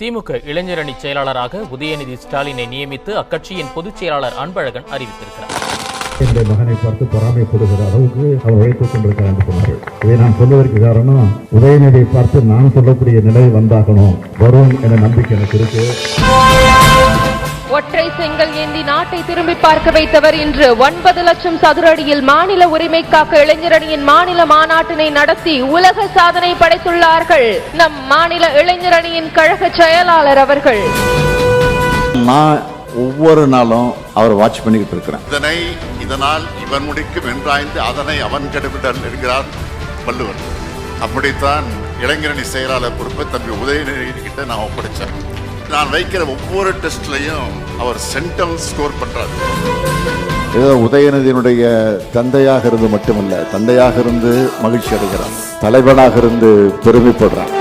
திமுக இளைஞரணி செயலாளராக உதயநிதி ஸ்டாலினை நியமித்து அக்கட்சியின் பொதுச் செயலாளர் அன்பழகன் அறிவித்திருக்கிறார். என்னுடைய மகனை பார்த்து பொறாமைப்படுகிற அளவுக்கு அவர் உழைத்துக் கொண்டிருக்கிறார் என்று சொன்னார்கள். இதை நான் சொல்வதற்கு காரணம், உதயநிதியை பார்த்து நான் சொல்லக்கூடிய நிலை வந்தாகணும், வரும் என நம்பிக்கை எனக்கு இருக்கு. ஒற்றை செங்கல் ஏந்தி நாட்டை திரும்பி பார்க்க வைத்தவர் இன்று 9 லட்சம் சதுர அடியில் மாநில உரிமை காக்க இளைஞரணியின் மாநில மாநாட்டினை நடத்தி உலக சாதனை படைத்துள்ளார்கள் நம் மாநில இளைஞரணியின் கழக செயலாளர் அவர்கள். நான் ஒவ்வொரு நாளும் அவர் வாட்ச் பண்ணிக்கிட்டு இருக்கிறேன். இதனால் இவன் முடிக்கும் என்றாய்ந்து அதனை அவன் கெடுவிடல் என்கிறார் வள்ளுவர். அப்படித்தான் இளைஞரணி செயலாளர் பொறுப்பை தம்பி உதயநிதி கிட்ட நான் ஒப்படைச்சேன். நான் வைக்கிற ஒவ்வொரு டெஸ்ட்லையும் அவர் சென்டம் ஸ்கோர் பண்றாரு. ஏதோ உதயநிதியினுடைய தந்தையாக இருந்து மட்டுமல்ல, தந்தையாக இருந்து மகிழ்ச்சி அடைகிறார், தலைவனாக இருந்து பெருமைப்படுறார்.